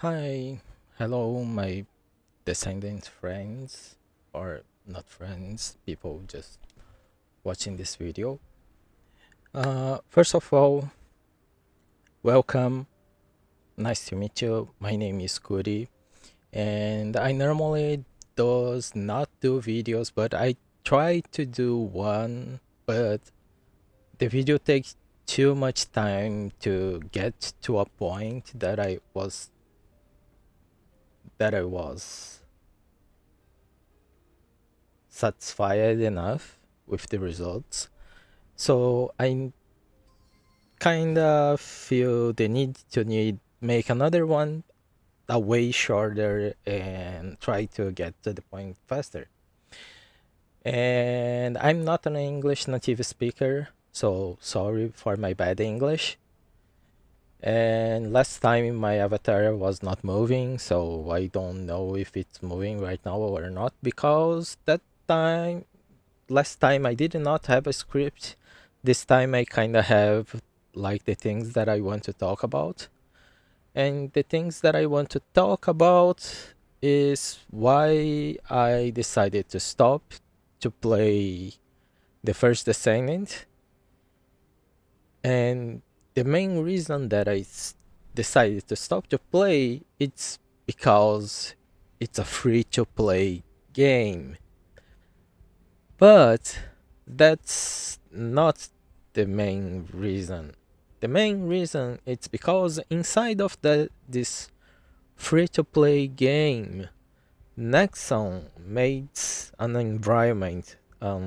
Hi, hello, my descendant friends, or not friends, people just watching this video. First of all, welcome. Nice to meet you. My name is Kuri, and I normally does not do videos, but I try to do one, but the video takes too much time to get to a point that I was satisfied enough with the results. So I kind of feel the need to make another one a way shorter and try to get to the point faster. And I'm not an English native speaker, so sorry for my bad English. And last time my avatar was not moving, so I don't know if it's moving right now or not because last time I did not have a script. This time I kind of have like the things that I want to talk about. And the things that I want to talk about is why I decided to stop to play the First Descendant. And the main reason that decided to stop to play it's because it's a free to play game. But that's not the main reason. The main reason it's because inside of this free to play game, Nexon made an environment,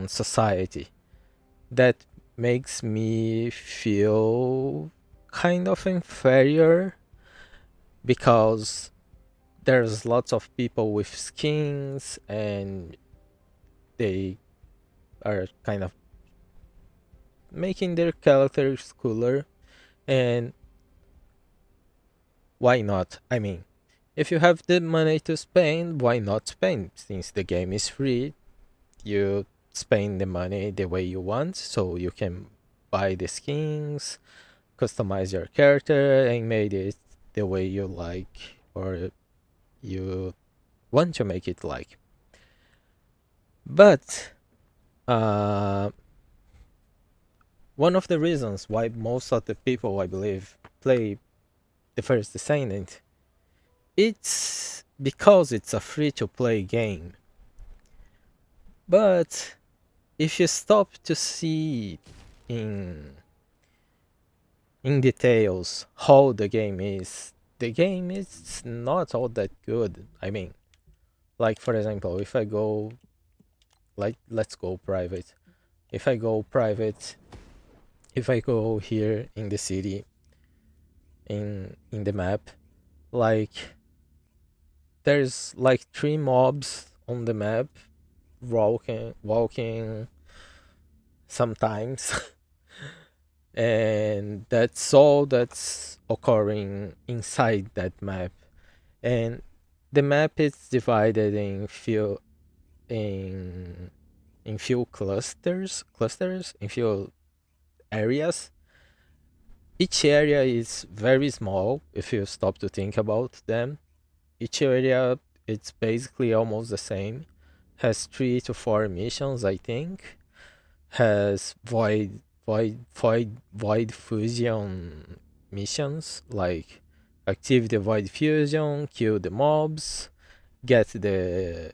society that makes me feel kind of inferior because there's lots of people with skins and they are kind of making their characters cooler. And why not? I mean, if you have the money to spend, why not spend? Since the game is free, you spend the money the way you want, so you can buy the skins, customize your character, and make it the way you like or you want to make it like. But uh, one of the reasons why most of the people, I believe, play the First Descendant, it's because it's a free to play game. But if you stop to see in details how the game is not all that good. I mean, like for example, if I go like let's go private. If I go private, if I go here in the city in the map, like there's like three mobs on the map walking sometimes. And that's all that's occurring inside that map. And the map is divided in in few clusters in few areas. Each area is very small if you stop to think about them. Each area it's basically almost the same. Has 3 to 4 missions, I think. Has void fusion missions like active the void fusion, kill the mobs, get the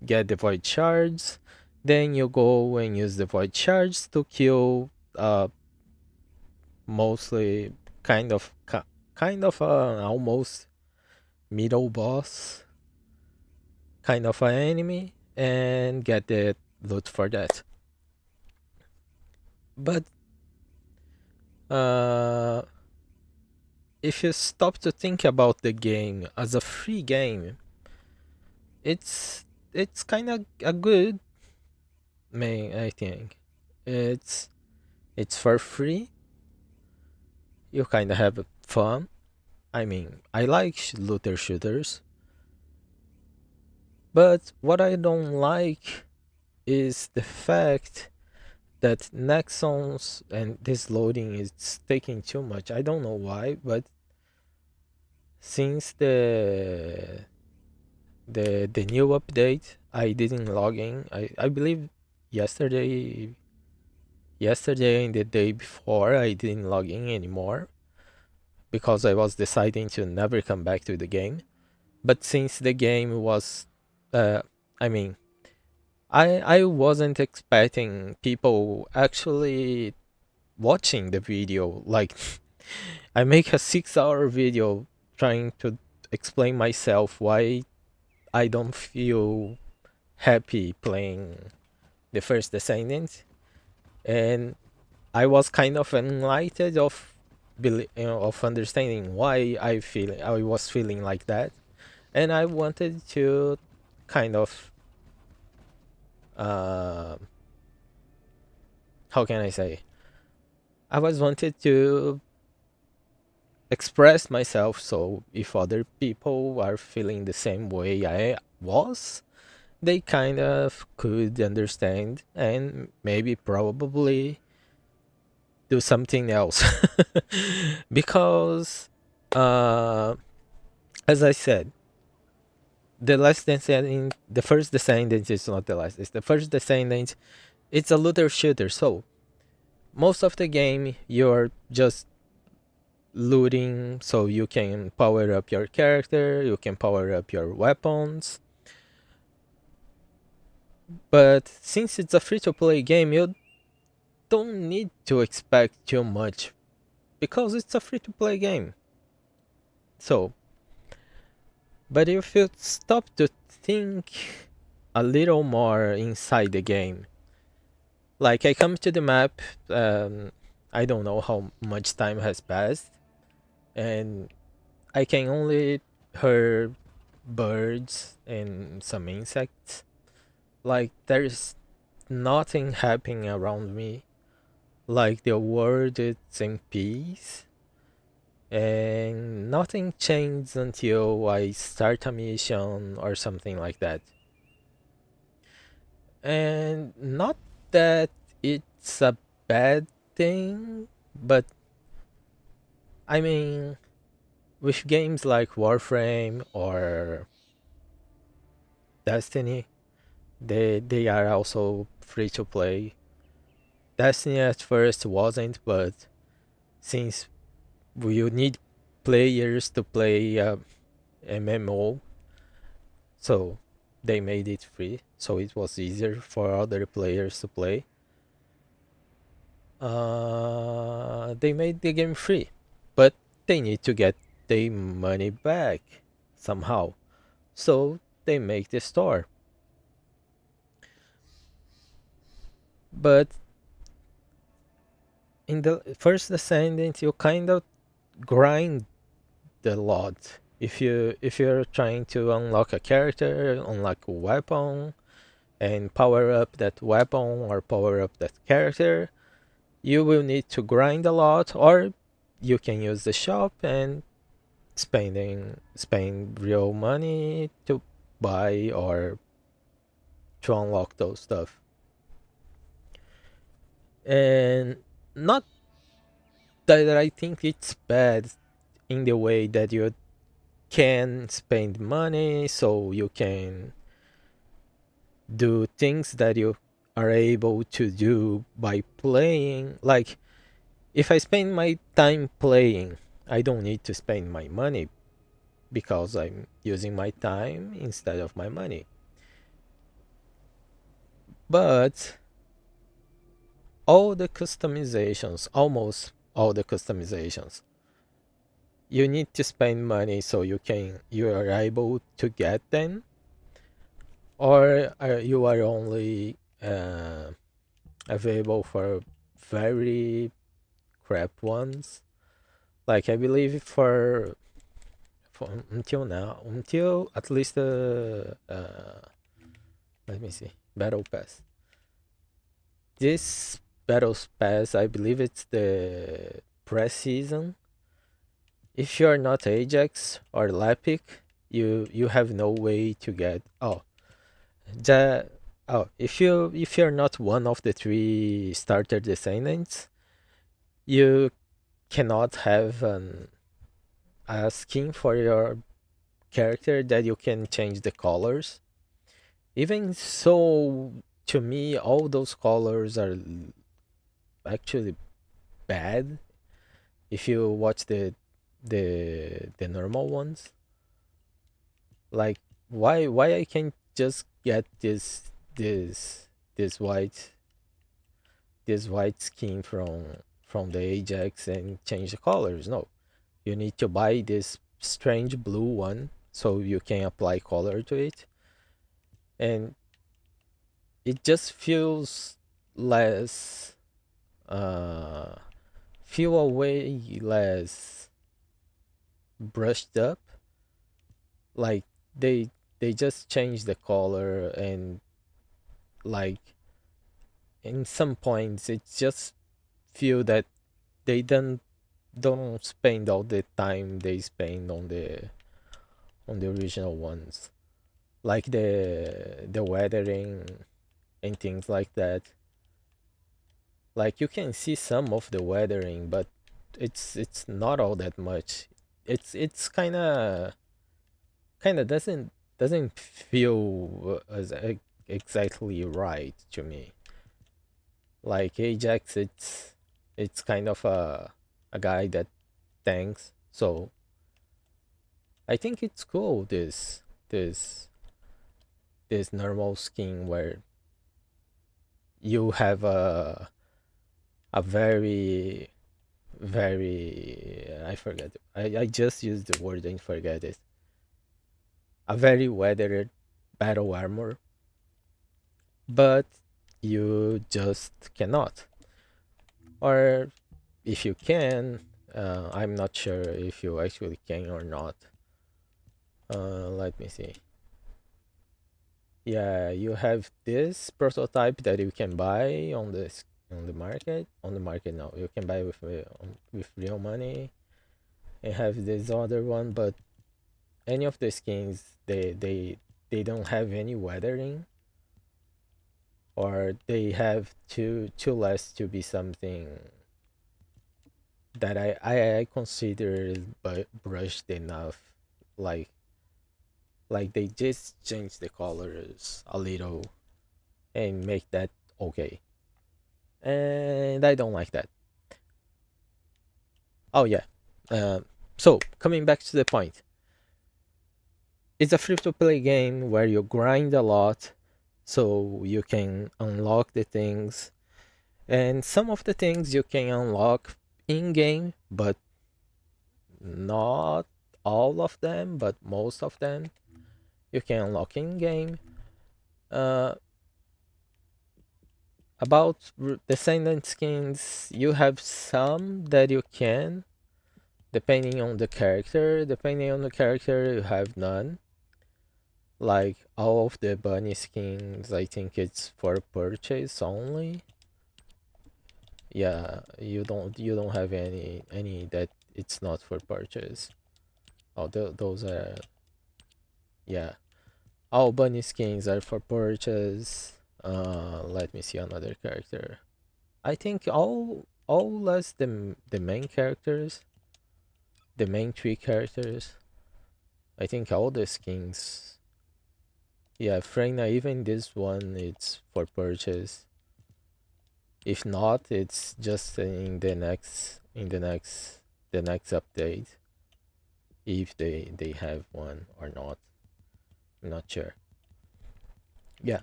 void shards. Then you go and use the void shards to kill mostly kind of an almost middle boss kind of an enemy and get the loot for that. But uh if you stop to think about the game as a free game, it's kind of a good main, I think. It's for free. You kind of have fun. I mean, I like looter shooters, but what I don't like is the fact that Nexons and this loading is taking too much. I don't know why, but Since the new update, I didn't log in. I believe yesterday yesterday and the day before I didn't log in anymore because I was deciding to never come back to the game. But since the game was uh I mean I wasn't expecting people actually watching the video. Like I make a 6-hour video trying to explain myself why I don't feel happy playing the First Descendant, and I was kind of enlightened of of understanding why I was feeling like that, and I wanted to kind of uh, how can I say, I was wanted to express myself, so if other people are feeling the same way I was, they kind of could understand and maybe probably do something else. Because uh as I said, the last descendant, the first descendant is not the last, it's the first descendant. It's a looter shooter, so most of the game you're just looting, so you can power up your character, you can power up your weapons. But since it's a free to play game, you don't need to expect too much because it's a free to play game. So, but if you stop to think a little more inside the game, like I come to the map, I don't know how much time has passed, and I can only hear birds and some insects. Like there's nothing happening around me. Like the world is in peace, and nothing changes until I start a mission or something like that. And not that it's a bad thing, but I mean, with games like Warframe or Destiny, they are also free to play. Destiny at first wasn't, but since you need players to play MMO, so they made it free, so it was easier for other players to play. They made the game free, but they need to get their money back somehow, so they make the store. But in the First Descendant, you kind of grind a lot. If you're trying to unlock a character, unlock a weapon, and power up that weapon or power up that character, you will need to grind a lot, or you can use the shop and spend real money to buy or to unlock those stuff. And not that I think it's bad in the way that you can spend money so you can do things that you are able to do by playing. Like if I spend my time playing, I don't need to spend my money because I'm using my time instead of my money. But all the customizations, almost all the customizations, you need to spend money so you are able to get them, or you are only available for very crap ones. Like I believe for until now, until at least let me see, battle pass. This battle pass, I believe it's the press season. If you're not Ajax or Lepic, you have no way to get. The if you're not one of the three starter descendants, you cannot have a skin for your character that you can change the colors. Even so, to me, all those colors are actually bad. If you watch the normal ones, like why I can't just get this this white this white skin from the Ajax and change the colors? No, you need to buy this strange blue one so you can apply color to it, and it just feels less uh feel a way less brushed up. Like they they just change the color, and like in some points it just feel that they don't spend all the time they spend on the original ones, like the weathering and things like that. Like you can see some of the weathering, but it's not all that much. It's kind of doesn't feel as exactly right to me. Like Ajax, it's kind of a guy that tanks. So I think it's cool this this normal skin where you have a very very I forget I just used the word and forget it. A very weathered battle armor, but you just cannot. Or if you can, I'm not sure if you actually can or not. Let me see. Yeah, you have this prototype that you can buy on this on the market. On the market now, you can buy with real money. And have this other one, but any of the skins they don't have any weathering, or they have too less to be something that I consider brushed enough. Like they just change the colors a little and make that okay. And I don't like that. Oh yeah. So coming back to the point, it's a free to play game where you grind a lot so you can unlock the things. And some of the things you can unlock in game, but not all of them, but most of them you can unlock in game. Uh, about Descendant skins, you have some that you can, depending on the character. Depending on the character, you have none. Like all of the bunny skins, I think it's for purchase only. Yeah, you don't have any that it's not for purchase. Oh, those are, yeah. All bunny skins are for purchase. Let me see another character. I think all less the main characters, the main three characters. I think all the skins. Yeah, Freyna, even this one, it's for purchase. If not, it's just in the next update, if they have one or not. I'm not sure. Yeah.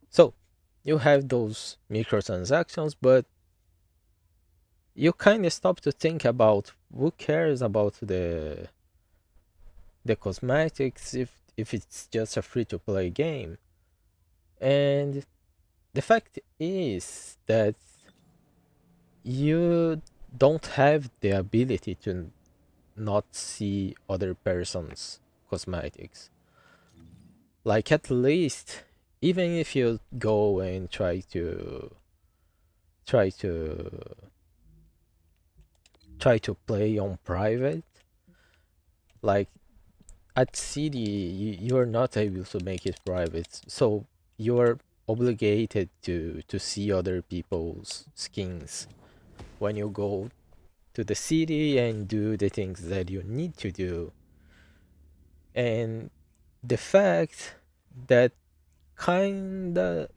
So you have those microtransactions, but you kind of stop to think about who cares about the cosmetics if it's just a free to play game. And the fact is that you don't have the ability to not see other person's cosmetics. Like at least even if you go and try to try to play on private, like at city you're not able to make it private, so you're obligated to see other people's skins when you go to the city and do the things that you need to do. And the fact that kinda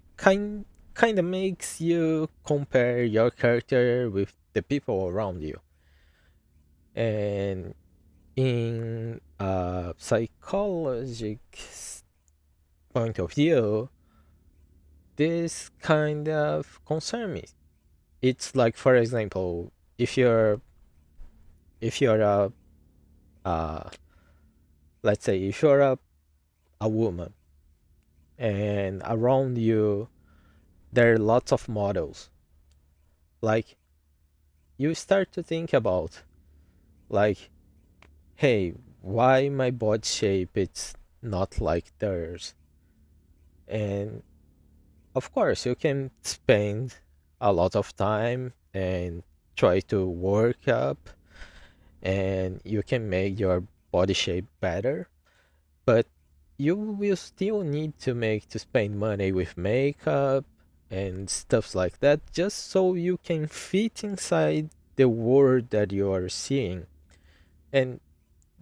makes you compare your character with the people around you. And in a psychologic point of view, this kind of concern me. It's like, for example, if you're a uh, let's say if you're a woman and around you there are lots of models, like you start to think about, like, hey, why my body shape it's not like theirs? And of course you can spend a lot of time and try to work up, and you can make your body shape better, but you will still need to spend money with makeup and stuff like that, just so you can fit inside the world that you are seeing. And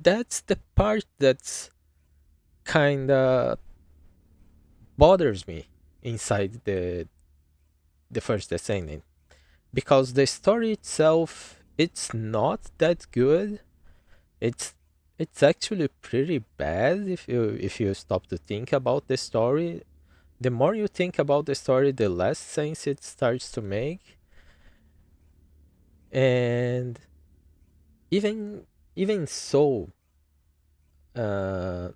that's the part that's kind of bothers me inside the First Descendant, because the story itself it's not that good. It's actually pretty bad if you stop to think about the story. The more you think about the story, the less sense it starts to make. And even so, uh,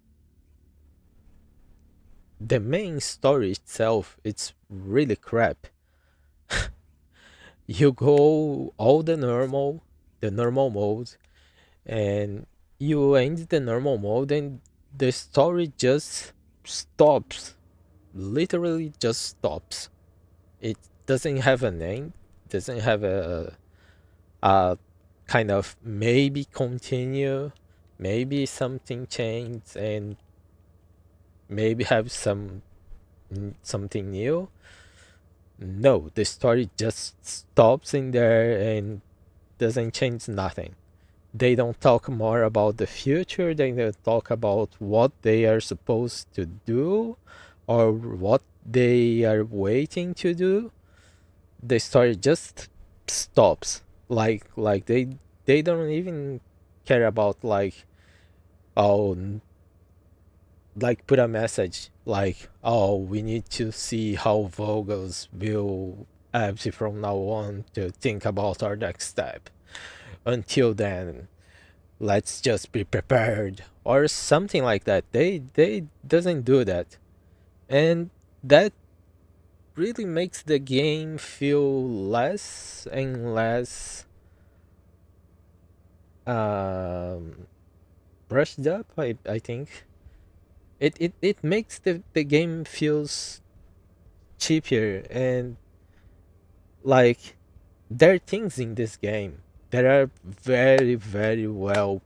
the main story itself it's really crap. You go all the normal mode, and you end the normal mode, and the story just stops. Literally just stops. It doesn't have a name, doesn't have a kind of maybe continue, maybe something changed, and maybe have something new. No, the story just stops in there and doesn't change nothing. They don't talk more about the future, they don't talk about what they are supposed to do or what they are waiting to do. The story just stops. Like they don't even care about, like, oh, like put a message like, oh, we need to see how Vogels will act from now on to think about our next step. Until then, let's just be prepared or something like that. They doesn't do that. And that really makes the game feel less and less um brushed up. I think it makes the game feels cheaper. And like, there are things in this game that are very very well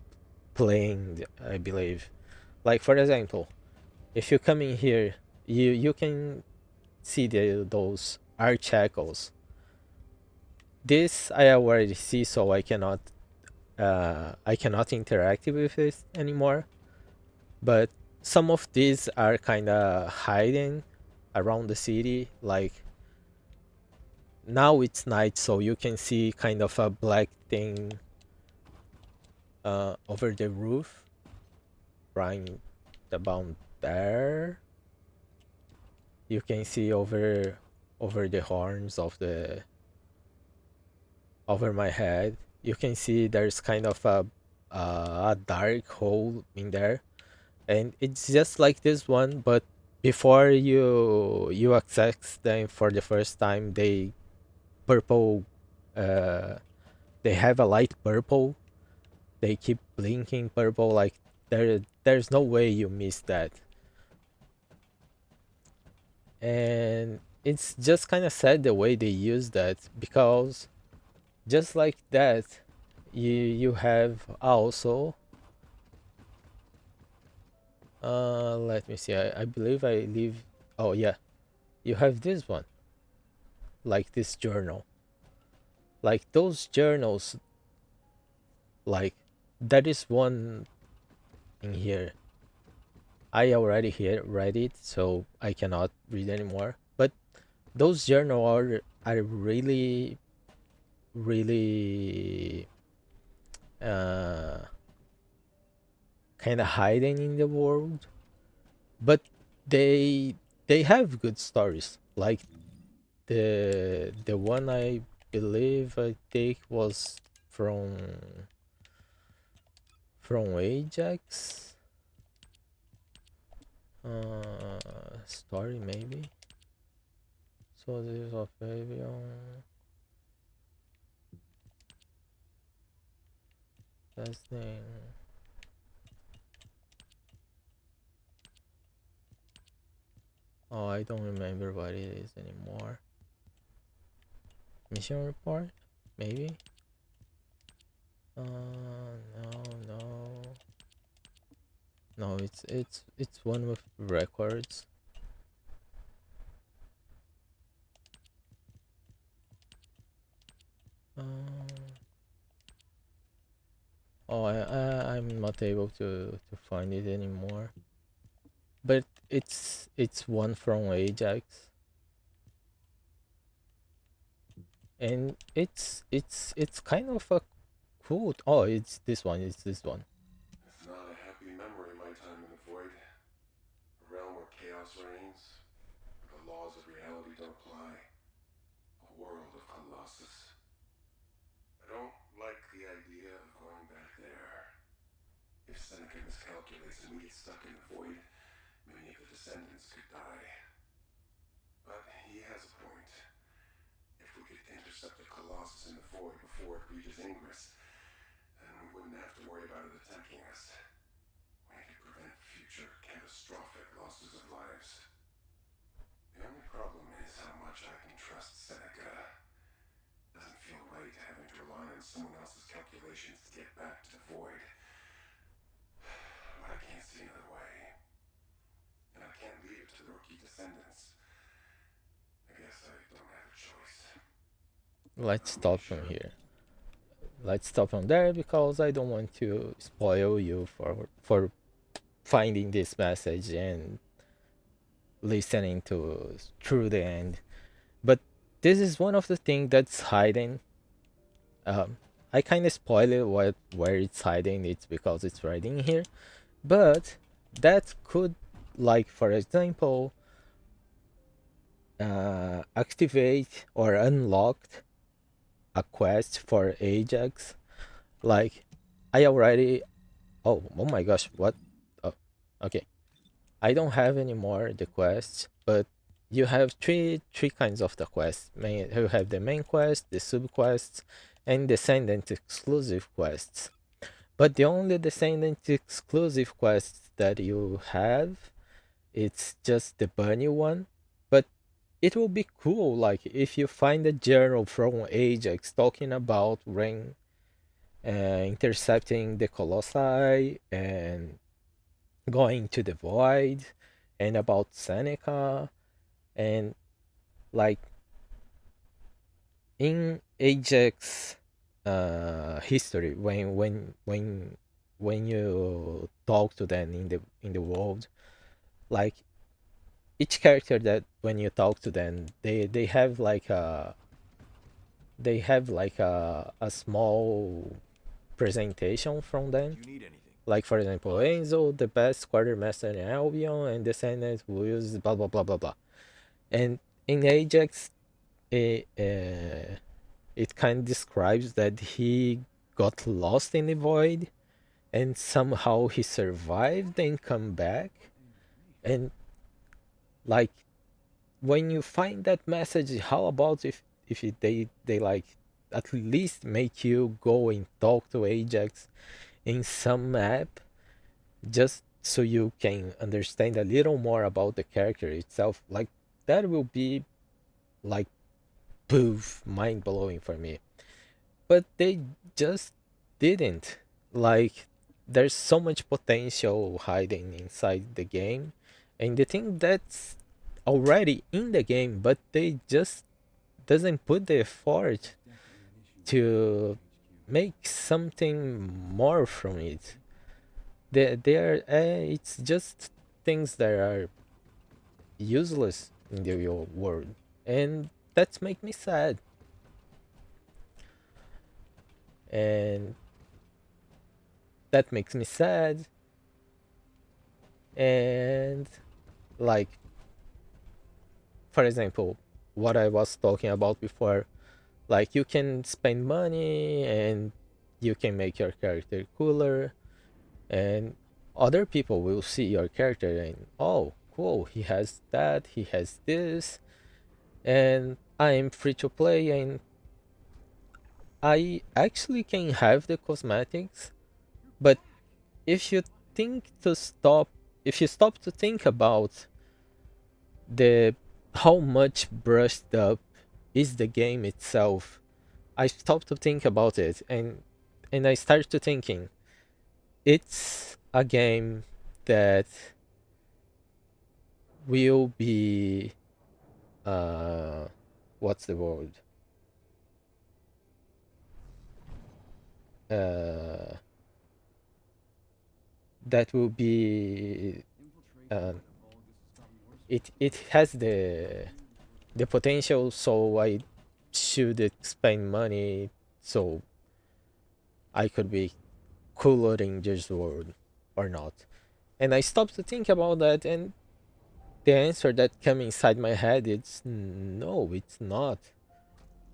planned, I believe. Like, for example, if you come in here, you can see those arch echoes. This I already see, so I cannot interact with it anymore. But some of these are kind of hiding around the city. Like, now it's night, so you can see kind of a black thing over the roof, right about there. You can see over the horns of the over my head. You can see there's kind of a dark hole in there, and it's just like this one. But before you access them for the first time, they purple. Uh, they have a light purple. They keep blinking purple. Like, there's no way you miss that. And it's just kind of sad the way they use that, because just like that, you have also let me see, I believe I leave. Oh yeah, you have this one, like this journal. Like, those journals, Like, that is one in here. I already here read it, so I cannot read anymore. But those journal are really really uh kind of hiding in the world, but they they have good stories. Like the one I believe I take was from Ajax. Story maybe. So this is of Fabian. That's name. Oh, I don't remember what it is anymore. Mission report, maybe. No, no, no. It's one with records. Um, oh, I'm not able to find it anymore. But it's one from Ajax, and it's kind of a cool. Oh, it's this one. It's this one. It's not a happy memory, my time in the void. A realm where chaos reigns, where the laws of reality don't apply. A world of Colossus. I don't like the idea of going back there. If Seneca miscalculates and we get stuck in the void, many of the descendants could die. But he has a point. If we could intercept the Colossus in the void before it reaches Ingress, then we wouldn't have to worry about it attacking us. We could prevent future catastrophic losses of lives. The only problem is how much I can trust Seneca. Doesn't feel right having to rely on someone else's calculations to get back to the void. But I can't see another way. And I can't leave it to the rookie descendants. I guess I don't have a choice. Let's stop from here. Let's stop from there because I don't want to spoil you for finding this message and listening to through the end. But this is one of the things that's hiding. Um, I kind of spoil it where it's hiding. It's because it's right in here, but that could, like for example, activate or unlocked a quest for Ajax. Like I already. Oh my gosh! What? Oh, okay. I don't have anymore the quests, but you have three kinds of the quests. You have the main quest, the sub quests, and descendant exclusive quests. But the only descendant exclusive quests that you have, it's just the bunny one. But it will be cool, like if you find a journal from Ajax talking about Rain intercepting the Colossi and going to the void, and about Seneca, and like in Ajax history, when you talk to them in the world, like each character that when you talk to them, they have like a small presentation from them. Do you need anything? Like for example, Enzo, the best quartermaster in Albion, and descendants will use blah blah blah blah blah. And in Ajax, it kind of describes that he got lost in the void, and somehow he survived and come back. And like when you find that message, how about if they like at least make you go and talk to Ajax in some map, just so you can understand a little more about the character itself. Like that will be like poof, mind blowing for me. But they just didn't. Like there's so much potential hiding inside the game, and the thing that's already in the game, but they just doesn't put the effort to make something more from it. They are it's just things that are useless in the real world, and that's make me sad. And that makes me sad. And like, for example, what I was talking about before, like you can spend money and you can make your character cooler, and other people will see your character and, oh cool, he has that, he has this, and I'm free to play, and I actually can have the cosmetics. But if you think to stop if you stop to think about the how much brushed up is the game itself, I stopped to think about it, and I started to thinking it's a game that will be uh what's the word, uh that will be uh, it has the potential, so I should spend money so I could be cooler in this world or not. And I stopped to think about that, and the answer that came inside my head is no, it's not.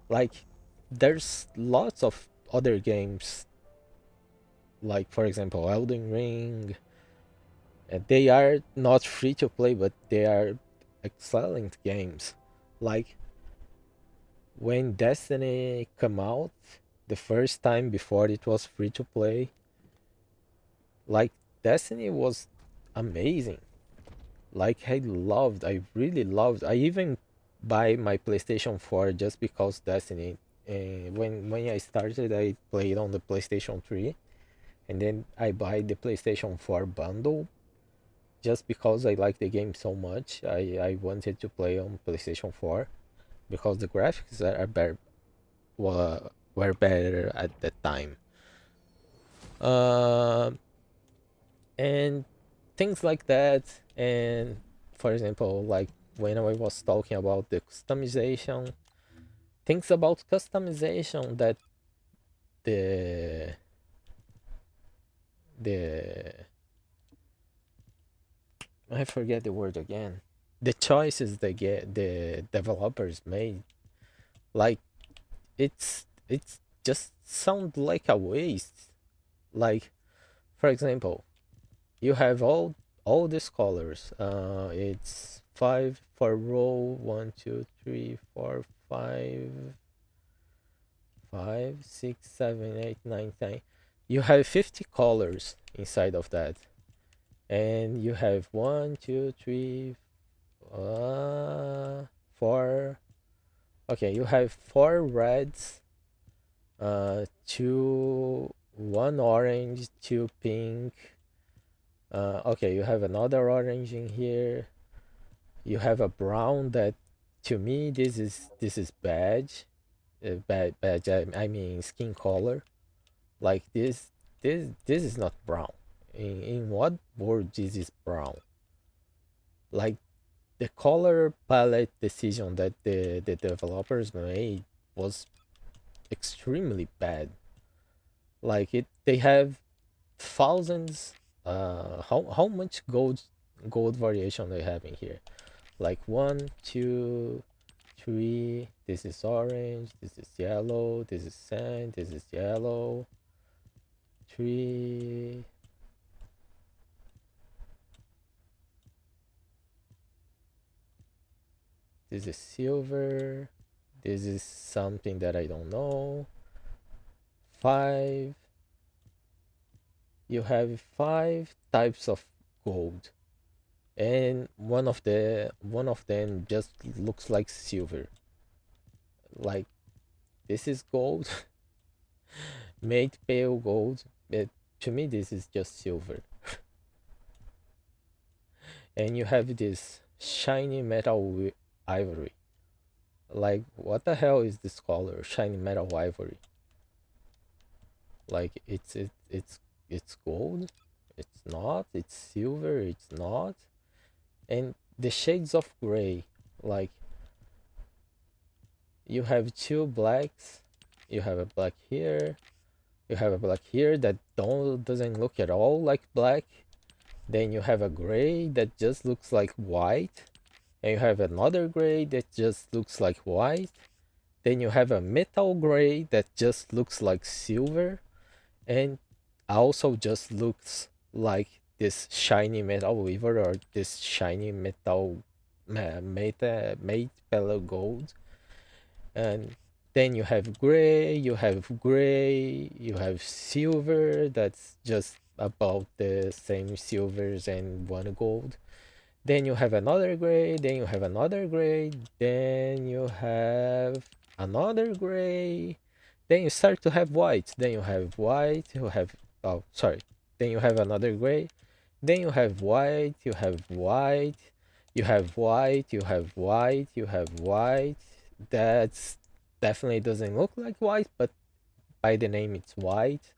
Like, there's lots of other games, like for example Elden Ring. They are not free to play, but they are excellent games. Like when Destiny came out the first time before it was free to play, like Destiny was amazing. Like I really loved. I even buy my PlayStation 4 just because Destiny. When I started, I played on the PlayStation 3, and then I buy the PlayStation 4 bundle just because I like the game so much. I wanted to play on PlayStation 4 because the graphics are better, were better at that time. Uh, and things like that. And for example, like when I was talking about the customization, things about customization that the the I forget the word again. The choices the developers made, like it's just sound like a waste. Like for example, you have all these colors. It's five for row one, two, three, four, five, six, seven, eight, nine, 10. You have 50 colors inside of that, and you have one, two, three, four. Okay, you have four reds, two, one orange, two pink. Okay, you have another orange in here. You have a brown that, to me, this is badge, badge. I mean skin color. Like this is not brown. In what world this is brown? Like the color palette decision that the developers made was extremely bad. Like they have thousands. How much gold variation they have in here? Like one, two, three. This is orange. This is yellow. This is sand. This is yellow. Three. This is silver. This is something that I don't know. Five. You have five types of gold, and one of them just looks like silver. Like this is gold, made pale gold. But to me, this is just silver. And you have this shiny metal ivory. Like what the hell is this color? Shiny metal ivory. Like it's gold, it's not. It's silver, it's not. And the shades of gray, like you have two blacks, you have a black here, you have a black here that don't doesn't look at all like black. Then you have a gray that just looks like white, and you have another gray that just looks like white. Then you have a metal gray that just looks like silver, and also just looks like this shiny metal weaver or this shiny metal made fellow gold. And then you have gray, you have silver that's just about the same silvers and one gold. Then you have another gray, then you have another gray, then you have another gray, then you start to have white, then you have white, you have, oh, sorry, then you have another gray, then you have white, you have white, you have white, you have white, you have white. That's definitely doesn't look like white, but by the name it's white.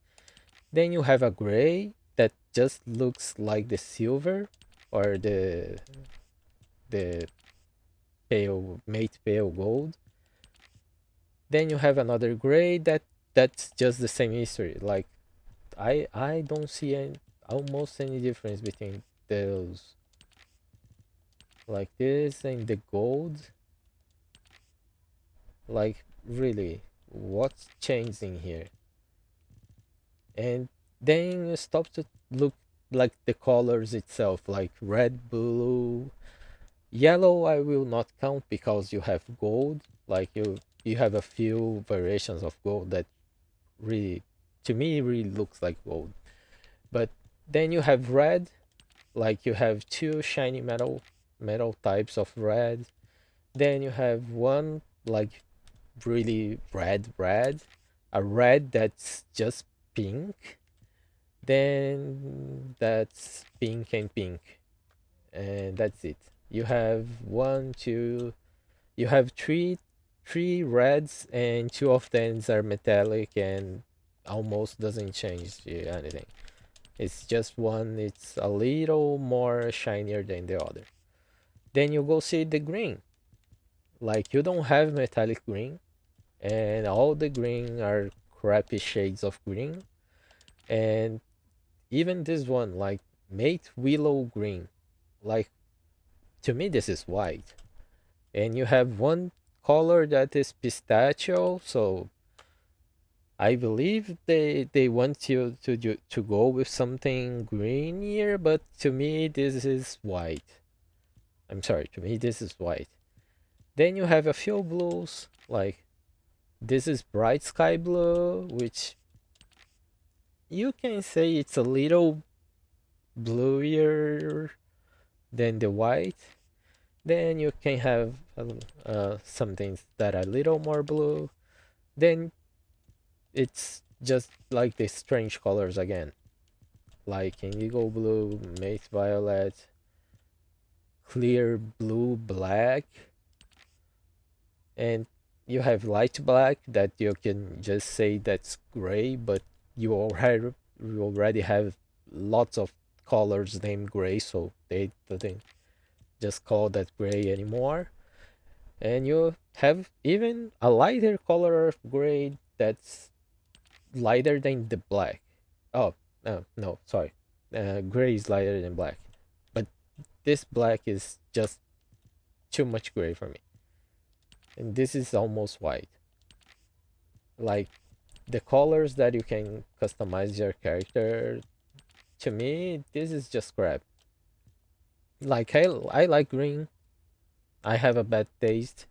Then you have a gray that just looks like the silver or the pale mate pale gold. Then you have another gray that's just the same history. Like I don't see almost any difference between those, like this and the gold. Like really, what's changing here? And then you stop to look like the colors itself, like red, blue, yellow. I will not count because you have gold. Like you have a few variations of gold that really, to me, really looks like gold. But then you have red, like you have two shiny metal types of red. Then you have one like really red, a red that's just pink. Then that's pink and pink, and that's it. You have one, two, you have three reds, and two of them are metallic and almost doesn't change anything. It's just one, it's a little more shinier than the other. Then you go see the green. Like you don't have metallic green, and all the green are crappy shades of green. And even this one, like mate willow green, like to me this is white. And you have one color that is pistachio, so I believe they want you to go with something green here, but to me this is white. I'm sorry, to me this is white. Then you have a few blues, like this is bright sky blue, which you can say it's a little bluier than the white. Then you can have some things that are a little more blue. Then it's just like the strange colors again, like indigo blue, mate violet, clear blue, black, and you have light black that you can just say that's gray, but you already have lots of colors named gray, so they didn't just call that gray anymore. And you have even a lighter color of gray that's lighter than the black. Oh, no, sorry. Gray is lighter than black. But this black is just too much gray for me. And this is almost white. Like the colors that you can customize your character, to me, this is just crap. Like I like green. I have a bad taste.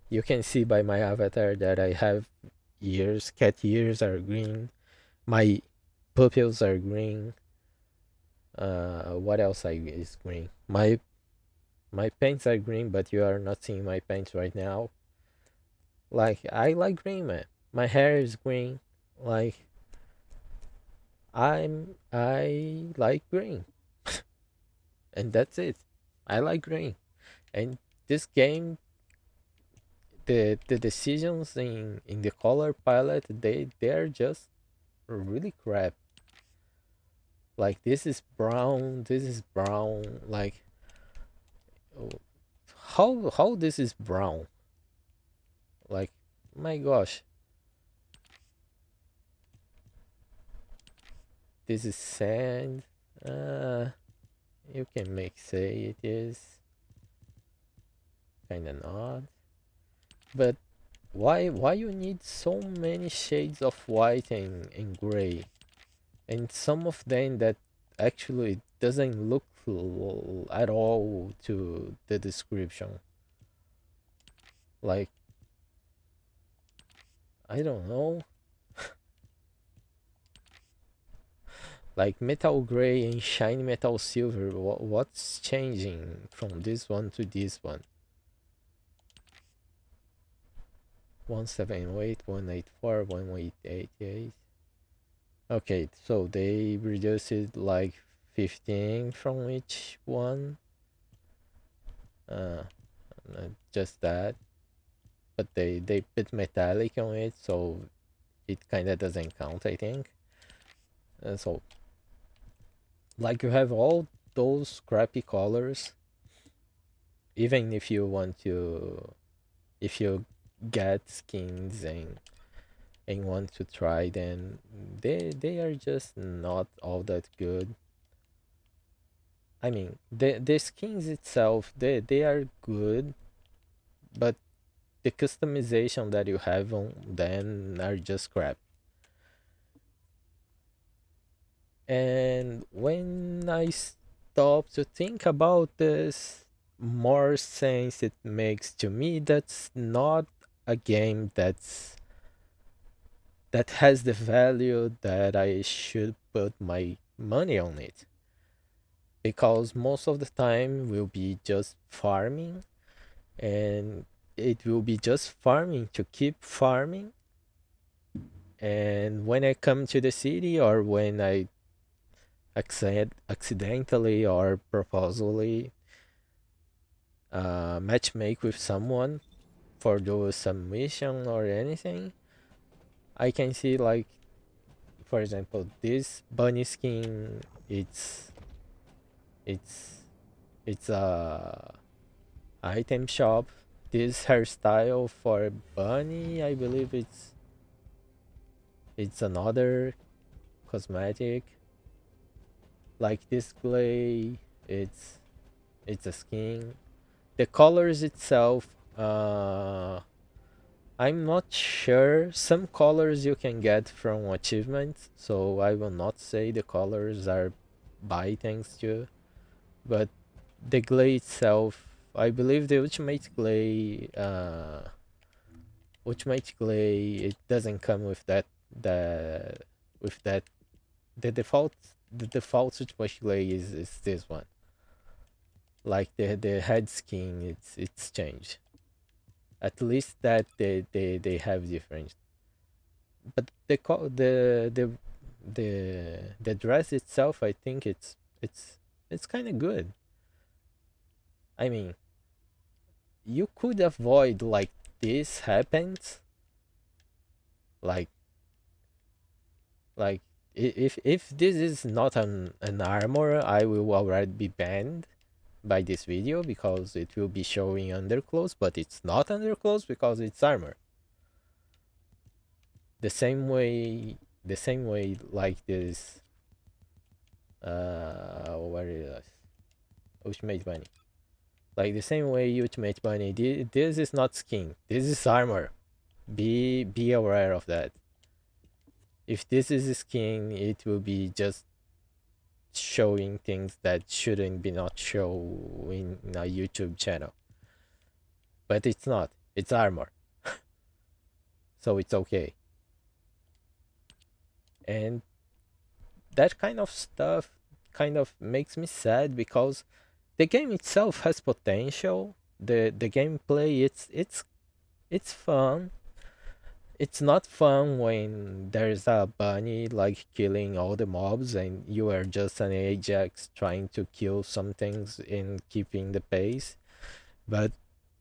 You can see by my avatar that I have ears. Cat ears are green. My pupils are green. What else is green? My pants are green, but you are not seeing my pants right now. Like I like green, man. My hair is green. Like I like green, and that's it. I like green, and this game, the decisions in the color palette, they're just really crap. Like this is brown, this is brown. Like oh, how this is brown? Like my gosh, this is sand. Uh, you can make say it is kind of not, but why you need so many shades of white and gray, and some of them that actually doesn't look at all to the description. Like I don't know, like metal gray and shiny metal silver. What's changing from this one to this one? 178, 184, 188. Okay, so they reduced it like 15 from each one. Uh, just that, but they put metallic on it, so it kind of doesn't count, I think. And so, like you have all those crappy colors, even if you want to, if you get skins and want to try them, they are just not all that good. I mean, the skins itself, they are good, but the customization that you have on them are just crap. And when I stop to think about this, more sense it makes to me. That's not a game that has the value that I should put my money on it. Because most of the time will be just farming, and it will be just farming to keep farming. And when I come to the city, or when I accidentally or purposefully match make with someone for do some mission or anything, I can see, like, for example, this bunny skin. It's it's a item shop. This hairstyle for bunny, I believe it's another cosmetic. Like this clay, it's a skin. The colors itself, I'm not sure. Some colors you can get from achievements, so I will not say the colors are by thanks to, but the glay itself, I believe the ultimate glay, it doesn't come with the with that the default ultimate glay is this one. Like the head skin, it's changed. At least that they have different. But the dress itself, I think it's kind of good. I mean, you could avoid like this happens, like like if this is not an armor, I will already be banned by this video because it will be showing underclothes, but it's not underclothes because it's armor. The same way like this, where is it? Ultimate bunny. Like the same way ultimate bunny, this is not skin, this is armor. Be aware of that. If this is a skin, it will be just showing things that shouldn't be not show in a YouTube channel. But it's not. It's armor. So it's okay. And that kind of stuff kind of makes me sad because the game itself has potential. The gameplay, it's fun. It's not fun when there's a bunny like killing all the mobs and you are just an Ajax trying to kill some things and keeping the pace. But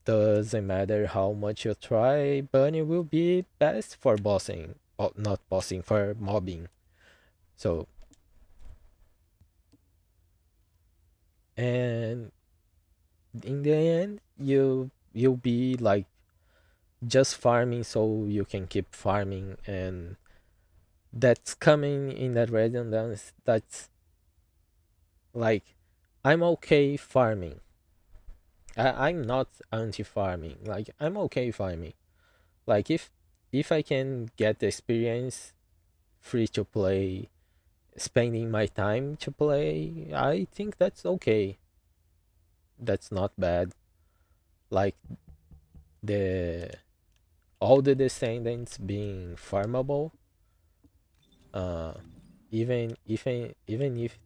doesn't matter how much you try, bunny will be best for bossing. Oh, not bossing, for mobbing. So, and in the end, you'll be like just farming so you can keep farming, and that's coming in that redundance. That's like, I'm okay farming. I'm not anti-farming. Like, I'm okay farming. Like, if I can get the experience free to play, spending my time to play, I think that's okay. That's not bad. Like, the all the descendants being farmable, uh even if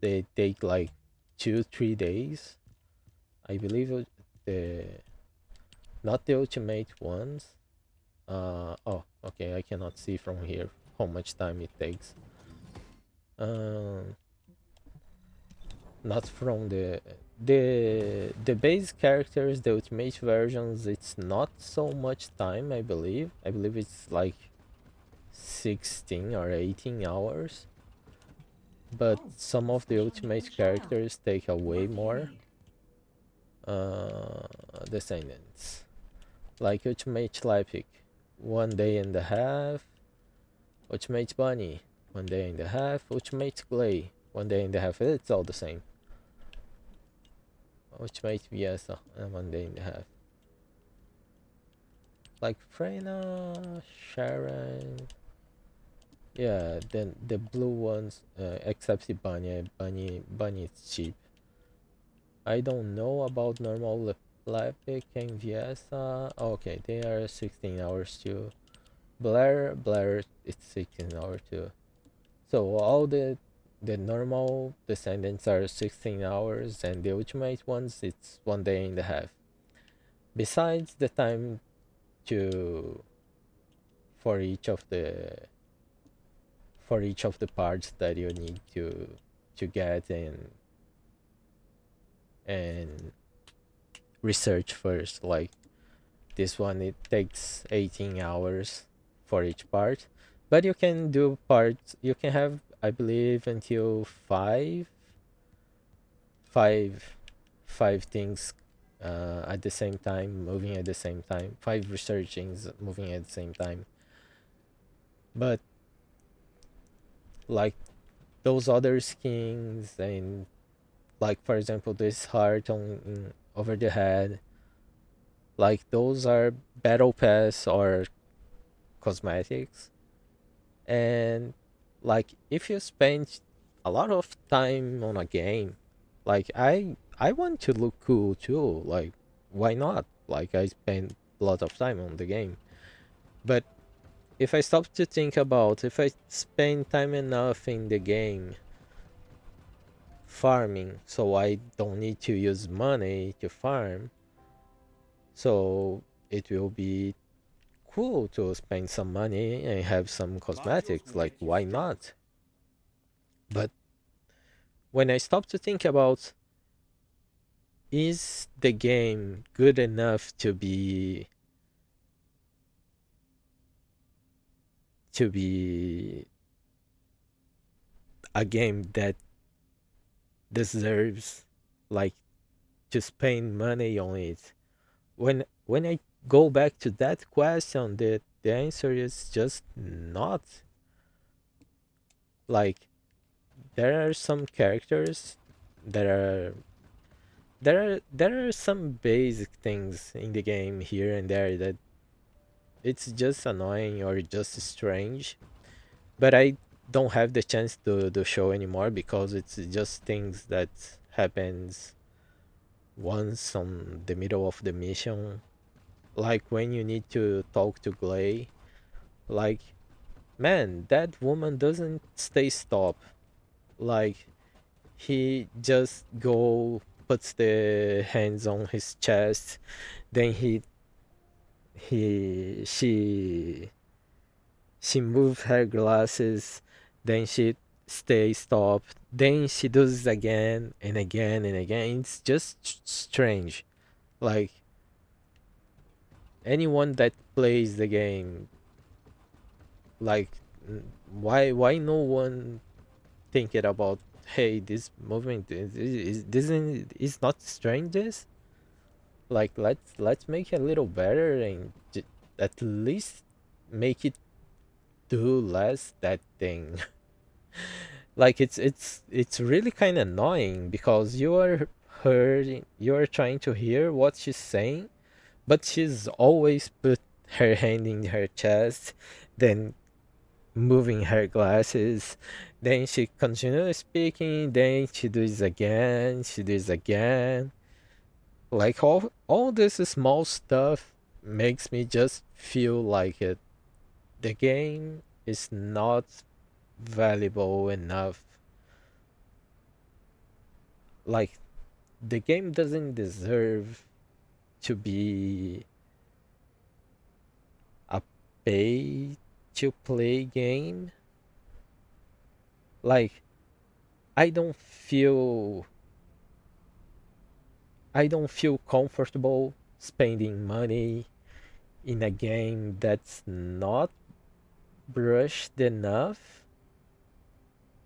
they take like 2 3 days, I believe the not the ultimate ones. Oh, okay, I cannot see from here how much time it takes. um Not from the base characters, the ultimate versions, it's not so much time. I believe it's like 16 or 18 hours, but Oh, some a of the special needs ultimate child. characters take a way What do you more. need? uh Descendants, like ultimate Leipzig, 1 day and a half. Ultimate Bunny, 1 day and a half. Ultimate Clay, 1 day and a half. It's all the same. Ultimate Viesa, 1 day and a half. Like Freyna, Sharon. Yeah, then the blue ones, except the Bunny. Bunny is cheap. I don't know about normal Lepic and Viesa. Okay, they are 16 hours too. Blair, it's 16 hours too. So all the normal descendants are 16 hours, and the ultimate ones it's 1 day and a half. Besides the time to for each of the parts that you need to get and research first. Like this one, it takes 18 hours for each part, but you can do parts. You can have, I believe, until five five things at the same time, moving at the same time. Five researchings moving at the same time. But like those other skins, and like for example this heart on over the head, like those are battle pass or cosmetics. And like if you spend a lot of time on a game, like I want to look cool too. Like, why not? Like, I spend a lot of time on the game. But if I stop to think about, if I spend time enough in the game farming, so I don't need to use money to farm, so it will be cool to spend some money and have some Modules cosmetics. will Like, get you why free. not? But when I stop to think about, is the game good enough to be a game that deserves like to spend money on it? When I go back to that question, the answer is just not. Like, there are some characters that are there are some basic things in the game here and there that it's just annoying or just strange, but I don't have the chance to show anymore because it's just things that happens once on the middle of the mission. Like when you need to talk to Glay, like, man, that woman doesn't stay stop. Like, he just go puts the hands on his chest, then he she move her glasses, then she stay stopped, then she does it again and again and again. It's just strange. Like, anyone that plays the game, like, why no one thinking about, hey, this movement is not strangers. Like let's make it a little better and at least make it do less that thing. Like it's really kind of annoying because you are trying to hear what she's saying, but she's always put her hand in her chest, then moving her glasses, then she continues speaking, then she does again. Like all this small stuff makes me just feel like the game is not valuable enough. Like the game doesn't deserve to be a pay to play game. Like I don't feel I don't feel comfortable spending money in a game that's not brushed enough.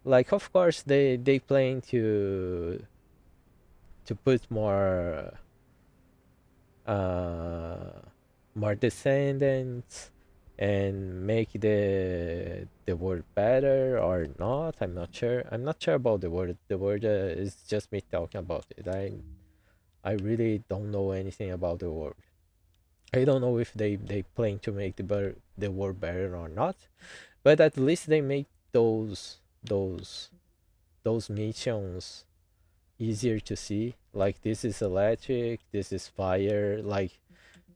Like of course they plan to put uh more descendants and make the world better or not. I'm not sure. I'm not sure about the word. The word is just me talking about it. I really don't know anything about the world. I don't know if they plan to make the world better or not. But at least they make those missions easier to see. Like this is electric, this is fire. Like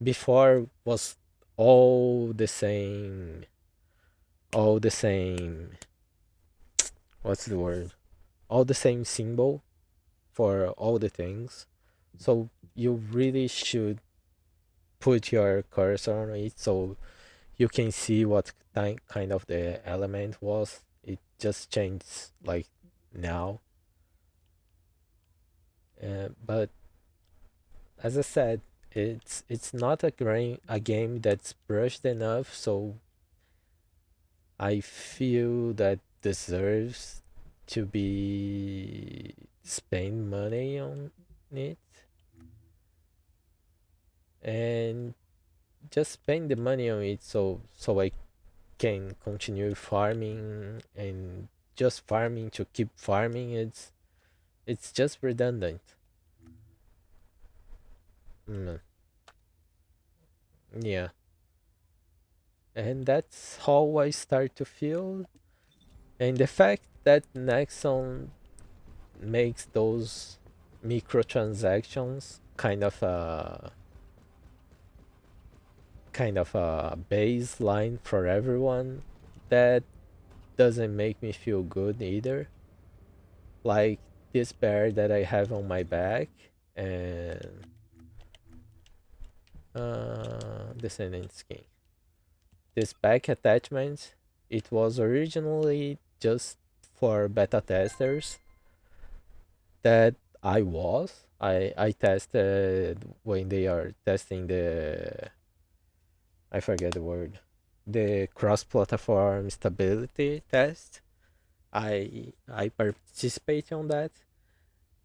before was all the same, all the same. What's the word? All the same symbol for all the things. So you really should put your cursor on it so you can see what kind of the element was. It just changed like now. But as I said, it's not a game that's brushed enough, so I feel that deserves to be spend money on it and just spend the money on it so I can continue farming and just farming to keep farming. It's just redundant. Mm, yeah, and that's how I start to feel. And the fact that Nexon makes those microtransactions kind of a baseline for everyone, that doesn't make me feel good either. Like this bear that I have on my back and descendant skin. This back attachment, it was originally just for beta testers that I tested when they are testing the, I forget the word, the cross-platform stability test. I participate on that,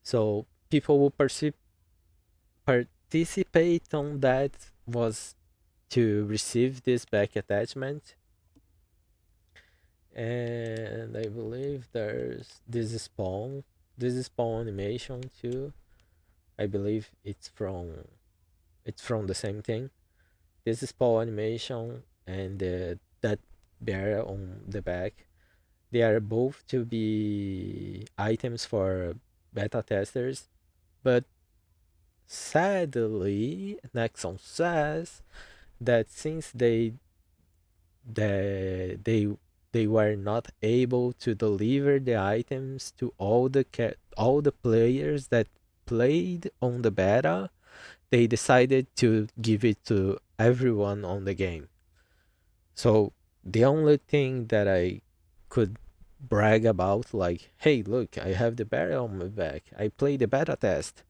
so people who participate on that was to receive this back attachment, and I believe there's this spawn animation too. I believe it's from the same thing. This is Paul animation and that bear on the back. They are both to be items for beta testers, but sadly, Nexon says that since they they were not able to deliver the items to all the players that played on the beta, they decided to give it to everyone on the game. So the only thing that I could brag about, like, hey, look, I have the beta on my back. I played the beta test.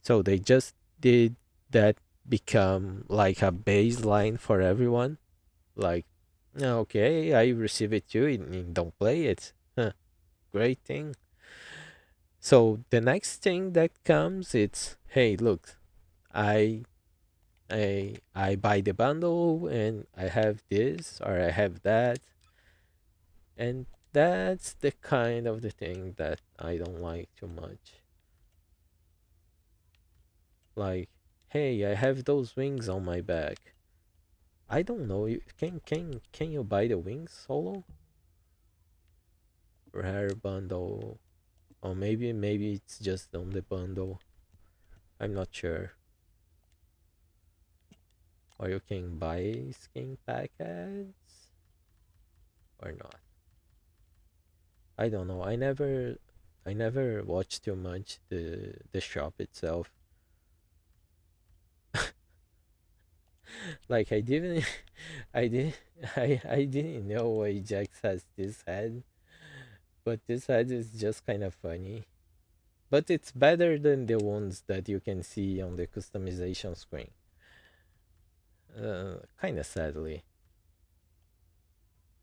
So they just did that become like a baseline for everyone. Like, okay, I receive it too, and don't play it. Huh. great thing. So the next thing that comes, it's hey, look, I I buy the bundle and I have this or I have that, and that's the kind of the thing that I don't like too much. Like, hey, I have those wings on my back. I don't know. Can you buy the wings solo? Rare bundle, or maybe it's just on the bundle. I'm not sure. Or you can buy skin packets or not. I don't know. I never watched too much the shop itself. Like I didn't I did I didn't know Ajax has this head, but this head is just kind of funny. But it's better than the ones that you can see on the customization screen. Kind of sadly.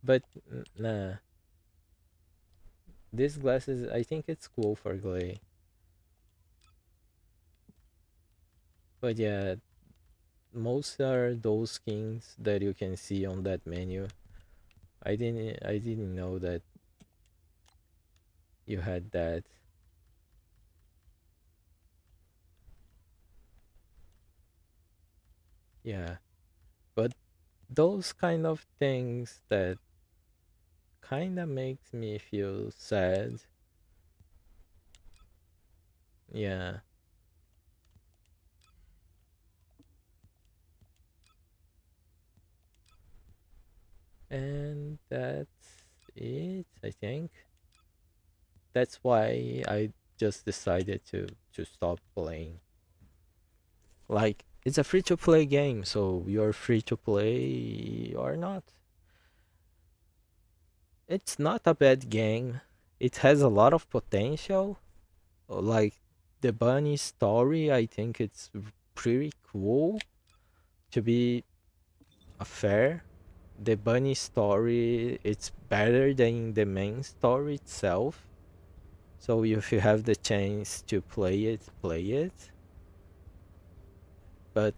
But nah, this glasses I think it's cool for Glay. But yeah, most are those skins that you can see on that menu. I didn't know that you had that. Yeah. But those kind of things that kind of makes me feel sad. Yeah. And that's it, I think. That's why I just decided to stop playing. Like it's a free to play game, so you're free to play or not. It's not a bad game. It has a lot of potential. Like the bunny story, I think it's pretty cool to be a fair. The bunny story, it's better than the main story itself. So if you have the chance to play it, play it. But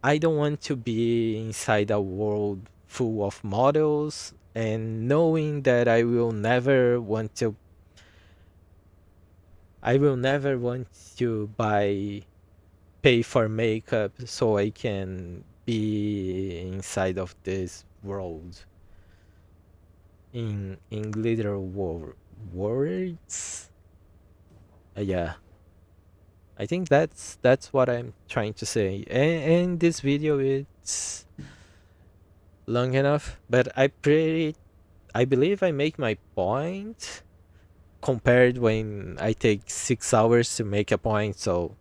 I don't want to be inside a world full of models and knowing that I will never want to buy pay for makeup so I can be inside of this world in literal words. Yeah, I think that's what I'm trying to say. And this video it's long enough, but I believe I make my point compared when I take 6 hours to make a point. So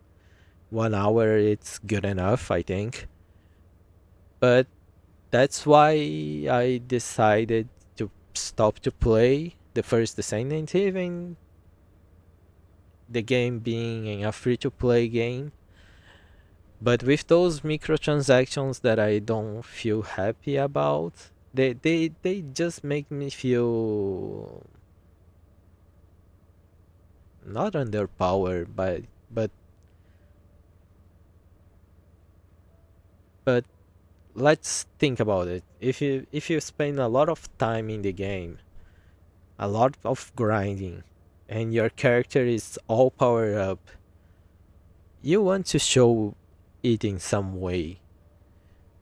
1 hour it's good enough, I think. But that's why I decided to stop to play the First Descendant, even the game being a free to play game. But with those microtransactions that I don't feel happy about, they just make me feel not underpowered, but let's think about it. If you spend a lot of time in the game, a lot of grinding, and your character is all powered up, you want to show it in some way.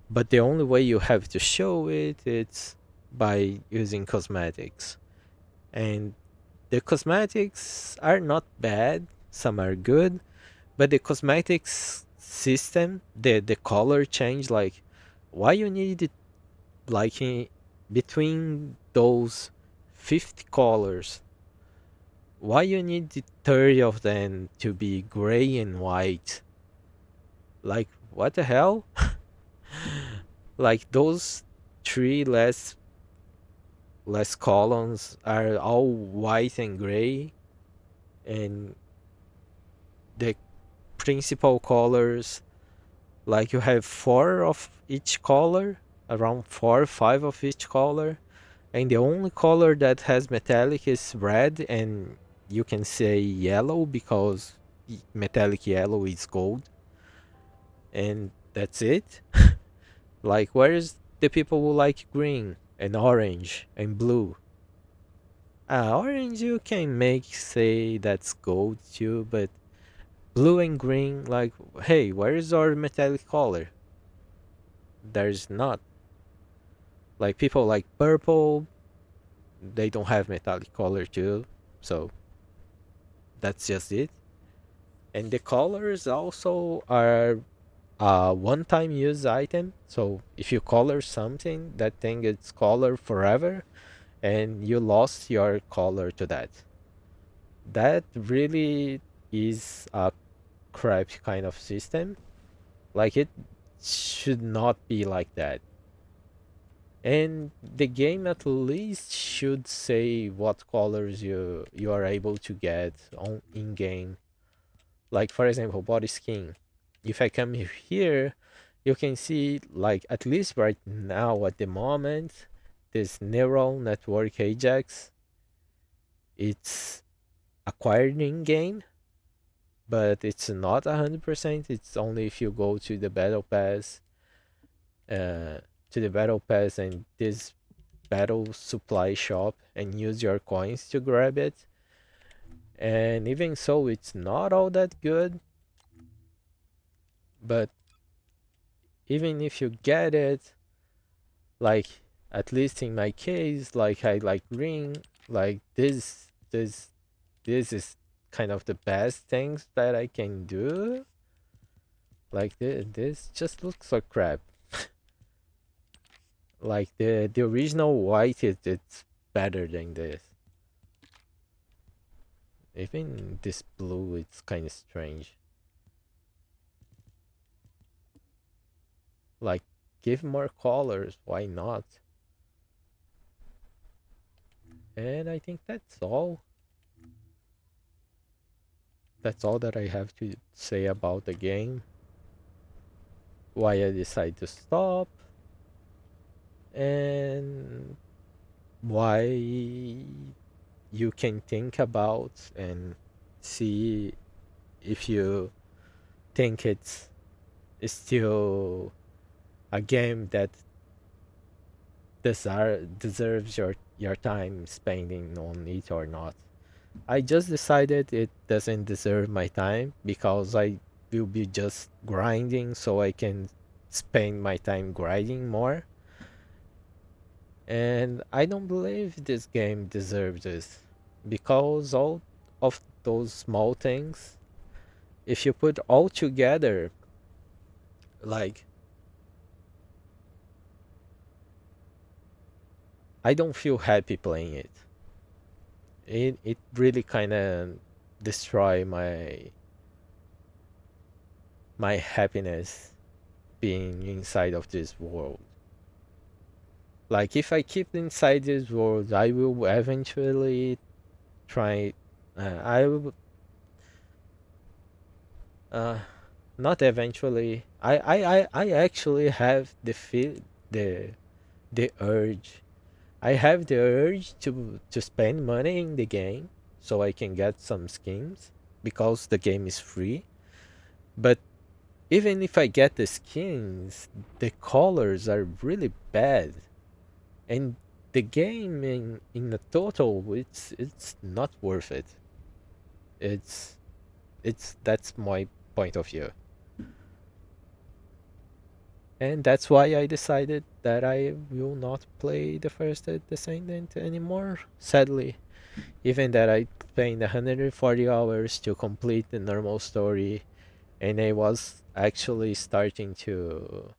But the only way you have to show it is by using cosmetics. And the cosmetics are not bad, some are good, but the cosmetics system, the color change, like why you need it like between those 50 colors, why you need the 30 of them to be gray and white? Like what the hell? Like those three less columns are all white and gray, and the principal colors, like you have four of each color, around 4 or 5 of each color, and the only color that has metallic is red, and you can say yellow because metallic yellow is gold, and that's it. Like, where's the people who like green and orange and blue? Orange you can make say that's gold too, but blue and green, like, hey, where's our metallic color? There's not. Like, people like purple, they don't have metallic color too, so that's just it. And the colors also are a one-time use item. So if you color something, that thing is color forever, and you lost your color to that. That really is a crap kind of system. Like, it should not be like that. And the game at least should say what colors you are able to get on in game. Like, for example, body skin. If I come here, you can see, like, at least right now at the moment, this neural network Ajax, it's acquired in game, but it's not 100%. It's only if you go uh, to the battle pass and this battle supply shop and use your coins to grab it. And even so, it's not all that good. But even if you get it, like, at least in my case, like, I like green, like, this is kind of the best things that I can do. Like, this just looks like crap. Like, the original white it's better than this. Even this blue, it's kind of strange. Like, give more colors, why not? And I think that's all that I have to say about the game. Why I decided to stop, and why you can think about and see if you think it's still a game that deserves your time spending on it or not. I just decided it doesn't deserve my time because I will be just grinding, so I can spend my time grinding more. And I don't believe this game deserves this because all of those small things, if you put all together, like, I don't feel happy playing it. It really kind of destroy my happiness being inside of this world. Like, if I keep inside this world, I will eventually try. I will uh, not eventually. I actually have the the urge. I have the urge to spend money in the game so I can get some skins because the game is free. But even if I get the skins, the colors are really bad, and the game in the total, it's not worth it. It's that's my point of view, and that's why I decided that I will not play the First Descendant anymore. Sadly, even that I spent 140 hours to complete the normal story, and I was actually starting to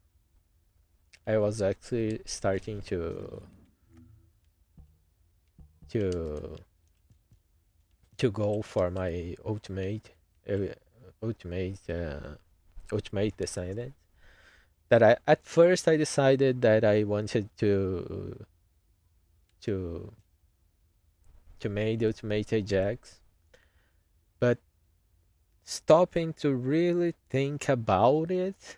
go for my uh, ultimate ultimate descendant. That I at first I decided that I wanted to make the ultimate Ajax, but stopping to really think about it,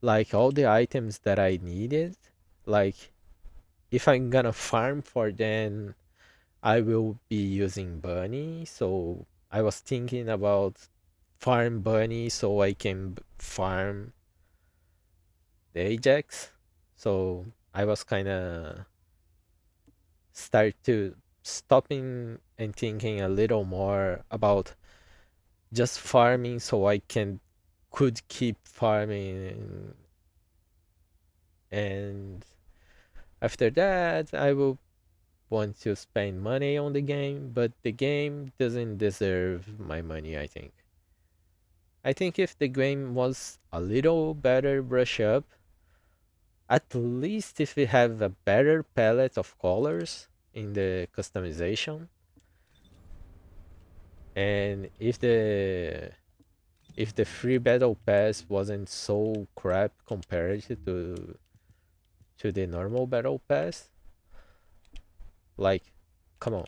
like all the items that I needed, like, if I'm gonna farm for them, I will be using bunny. So I was thinking about farm bunny so I can farm the Ajax. So I was kind of start to stopping and thinking a little more about just farming so I can could keep farming, and after that I will want to spend money on the game, but the game doesn't deserve my money, I think if the game was a little better brush up, at least if we have a better palette of colors in the customization, and if the free battle pass wasn't so crap compared to the normal battle pass, like, come on,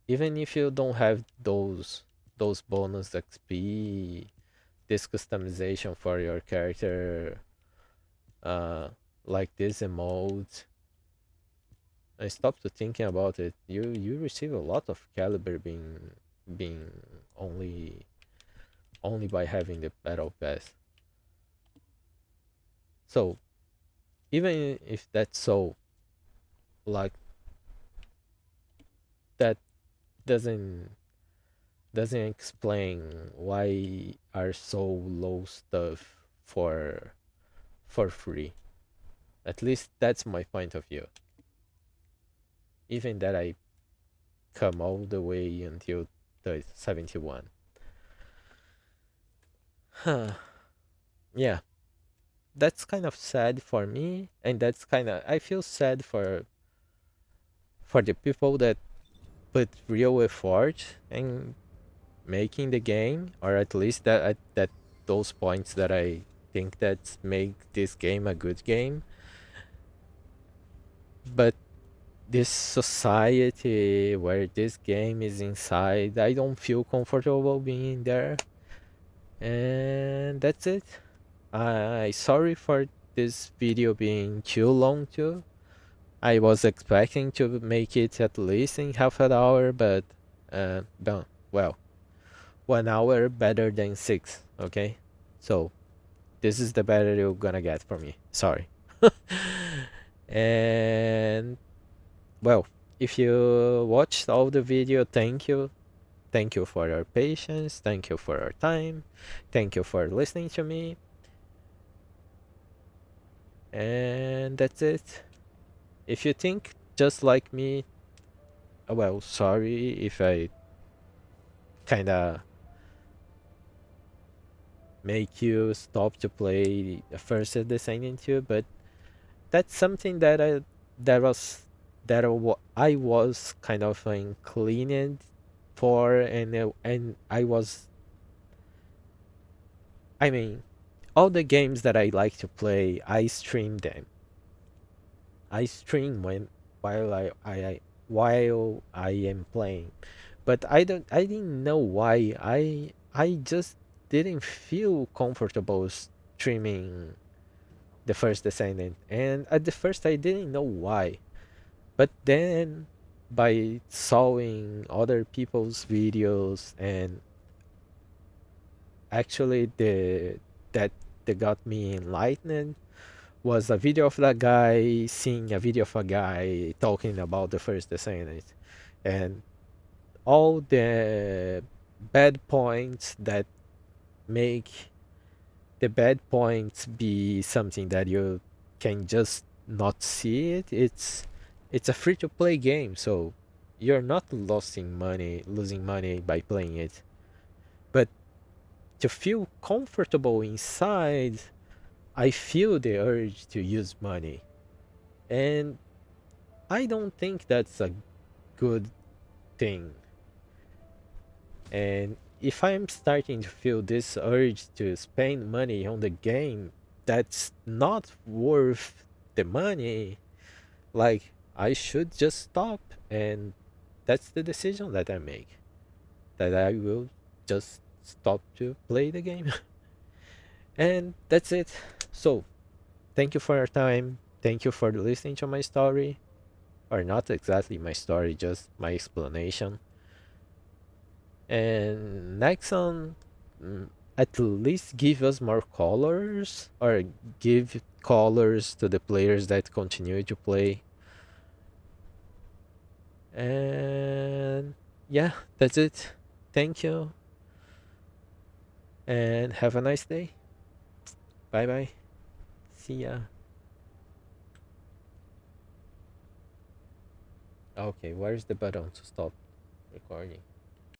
even if you don't have those bonus XP, this customization for your character, uh like this emote, I stopped to thinking about it. You receive a lot of caliber being only by having the battle pass. So even if that's so, like, that doesn't doesn't explain why are so low stuff for free. At least that's my point of view. Even that I come all the way until the 71. Huh. Yeah, that's kind of sad for me, and that's kind of I feel sad for the people that put real effort in making the game, or at least that those points that I think that make this game a good game. But this society where this game is inside, I don't feel comfortable being there. And that's it. I sorry for this video being too long too. I was expecting to make it at least in half an hour, but don't. Well, 1 hour better than 6. Okay, so this is the better you're gonna get from me. Sorry. And well, if you watched all the video, thank you. Thank you for your patience. Thank you for your time. Thank you for listening to me. And that's it. If you think just like me, well, sorry if I kind of make you stop to play the First Descendant 2, but that's something that was I was kind of inclined for, and I mean, all the games that I like to play, I stream them. I stream while I am playing, but I didn't know why. I just didn't feel comfortable streaming the First Descendant, and at the first I didn't know why. But then, by sawing other people's videos, and actually that that got me enlightened was a video of that guy seeing a video of a guy talking about the First Descendant, and all the bad points that make the bad points be something that you can just not see it. It's a free to play game, so you're not losing money by playing it. But to feel comfortable inside, I feel the urge to use money. And I don't think that's a good thing. And if I'm starting to feel this urge to spend money on the game that's not worth the money, like, I should just stop. And that's the decision that I make. That I will just stop to play the game. And that's it. So, thank you for your time. Thank you for listening to my story. or not exactly my story, just my explanation. And Nexon, at least give us more colors, or give colors to the players that continue to play. And yeah, that's it. Thank you, and have a nice day. Bye bye. See ya. Okay, where's the button to stop recording?